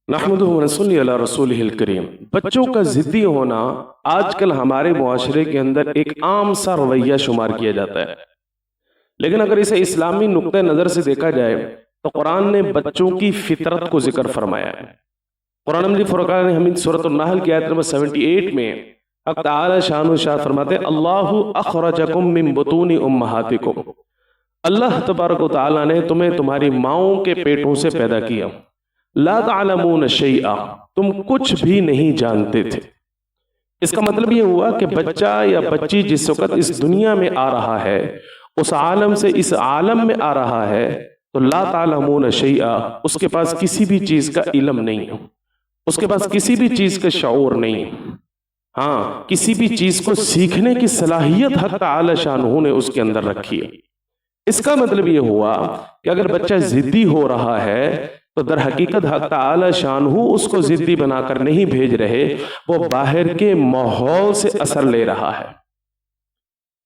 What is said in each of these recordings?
नहमदुहु व नसल्ली अला रसूलिहिल करीम। बच्चों का ज़िद्दी होना आजकल हमारे मुआशरे के अंदर एक आम सा रवैया शुमार किया जाता है, लेकिन अगर इसे इस्लामी नुक्ते नज़र से देखा जाए तो कुरान ने बच्चों की फितरत को जिक्र फरमाया है। कुरान मजीद फुरक़ान हमीद सूरत अन-नहल की आयत नंबर 78 में हक़ तआला शान शाह फरमाते हैं, अल्लाहु अख़रजकुम मिन बुतूनि उम्महातिकुम। अल्लाह तबारक व तआला ने तुम्हें तुम्हारी माओं के पेटों से पैदा किया। ला तालमून शैआ, तुम कुछ भी नहीं जानते थे। इसका मतलब ये हुआ कि बच्चा या बच्ची जिस वक्त इस दुनिया में आ रहा है, उस आलम से इस आलम में आ रहा है, तो ला तालमून शैआ, उसके पास किसी भी चीज का इल्म नहीं है, उसके पास किसी भी चीज का शऊर नहीं है। हाँ, किसी भी चीज को सीखने की सलाहियत हक़ तआला शानहू ने उसके अंदर रखी है। इसका मतलब ये हुआ कि अगर बच्चा जिद्दी हो रहा है तो दर हकीकत हक़ तआला शानहू उसको जिद्दी बनाकर नहीं भेज रहे, वो बाहर के माहौल से असर ले रहा है।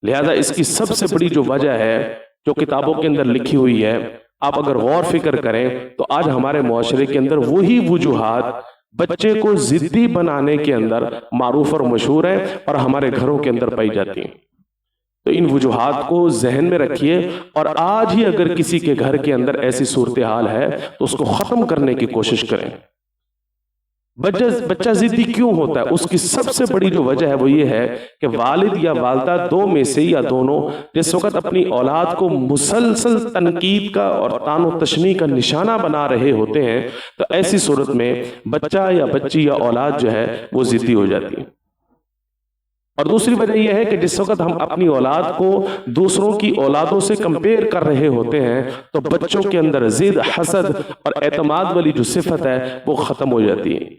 लिहाजा इसकी सबसे बड़ी जो वजह है, जो किताबों के अंदर लिखी हुई है, आप अगर गौर फिक्र करें तो आज हमारे मुआशरे के अंदर वही वजूहात बच्चे को जिद्दी बनाने के अंदर मारूफ और मशहूर है और हमारे घरों के अंदर पाई जाती हैं। तो इन वजूहात को जहन में रखिए और आज ही अगर किसी के घर के अंदर ऐसी सूरत हाल है तो उसको ख़त्म करने की कोशिश करें। बच्चा जिद्दी क्यों होता है, उसकी सबसे बड़ी जो वजह है वो ये है कि वालिद या वालिदा दो में से या दोनों जिस वक्त अपनी औलाद को मुसलसल तनकीद का और तानो तशनी का निशाना बना रहे होते हैं, तो ऐसी सूरत में बच्चा या बच्ची या औलाद जो है वो जिद्दी हो जाती है। और दूसरी वजह यह है कि जिस वक्त हम अपनी औलाद को दूसरों की औलादों से कंपेयर कर रहे होते हैं तो बच्चों के अंदर जिद, हसद और एतमाद वाली जो सिफत है वो ख़त्म हो जाती है।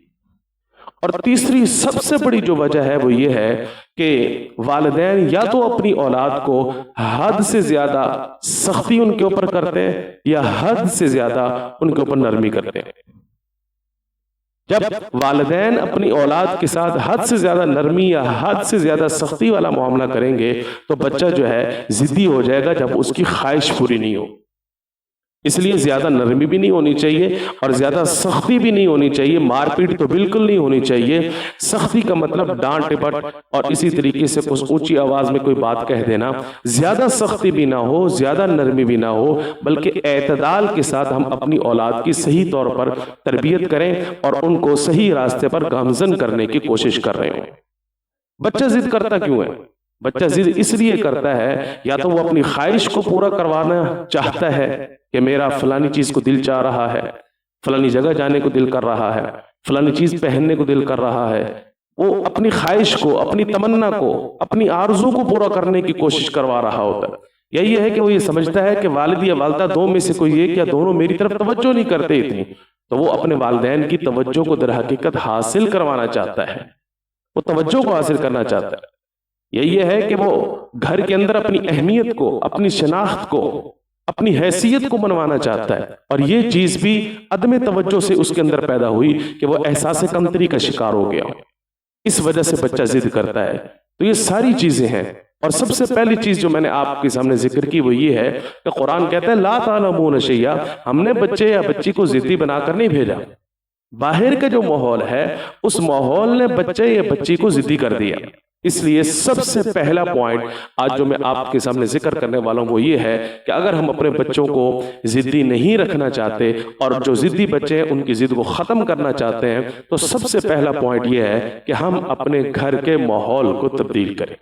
और तीसरी सबसे बड़ी जो वजह है वो ये है कि वालिदैन या तो अपनी औलाद को हद से ज़्यादा सख्ती उनके ऊपर करते हैं या हद से ज़्यादा उनके ऊपर नरमी करते हैं। जब वालिदैन अपनी औलाद के साथ हद से ज्यादा नरमी या हद से ज्यादा सख्ती वाला मामला करेंगे तो बच्चा जो है जिद्दी हो जाएगा जब उसकी ख्वाहिश पूरी नहीं हो। इसलिए ज्यादा नरमी भी नहीं होनी चाहिए और ज्यादा सख्ती भी नहीं होनी चाहिए। मारपीट तो बिल्कुल नहीं होनी चाहिए। सख्ती का मतलब डांट टिपट और इसी तरीके से कुछ ऊंची आवाज में कोई बात कह देना। ज्यादा सख्ती भी ना हो, ज्यादा नरमी भी ना हो, बल्कि एतदाल के साथ हम अपनी औलाद की सही तौर पर तरबियत करें और उनको सही रास्ते पर गामजन करने की कोशिश कर रहे हो। बच्चा जिद करता क्यों है? बच्चा जिद इसलिए करता है, या तो वो अपनी ख्वाहिश को पूरा करवाना चाहता है कि मेरा फलानी चीज को दिल चाह रहा है, फलानी जगह जाने को दिल कर रहा है, फलानी चीज पहनने को दिल कर रहा है। वो अपनी ख्वाहिश को, अपनी तमन्ना को, अपनी आरज़ू को पूरा करने की कोशिश करवा रहा होता है। यही है कि वो ये समझता है कि वालिद या वालिदा दो में से कोई एक या दोनों मेरी तरफ तवज्जो नहीं करते इतनी, तो वो अपने वालिदैन की तवज्जो को दर हकीकत हासिल करवाना चाहता है, वो तवज्जो को हासिल करना चाहता है। यही है कि वो घर के अंदर अपनी अहमियत को, अपनी शनाख्त को, अपनी हैसियत को मनवाना चाहता है, और ये चीज भी अदम तवज्जो से उसके अंदर पैदा हुई कि वो एहसास कमतरी का शिकार हो गया। इस वजह से बच्चा जिद करता है। तो ये सारी चीजें हैं। और सबसे पहली चीज जो मैंने आपके सामने जिक्र की वो ये है कि कुरान कहता है ला तालमून शैया, हमने बच्चे या बच्ची को जिद्दी बनाकर नहीं भेजा। बाहर का जो माहौल है उस माहौल ने बच्चे या बच्ची को जिद्दी कर दिया। इसलिए सबसे पहला पॉइंट आज जो मैं आपके सामने जिक्र करने वाला हूं वो ये है कि अगर हम अपने बच्चों को जिद्दी नहीं रखना चाहते और जो जिद्दी बच्चे हैं उनकी जिद को ख़त्म करना चाहते हैं, तो सबसे पहला पॉइंट ये है कि हम अपने घर के माहौल को तब्दील करें।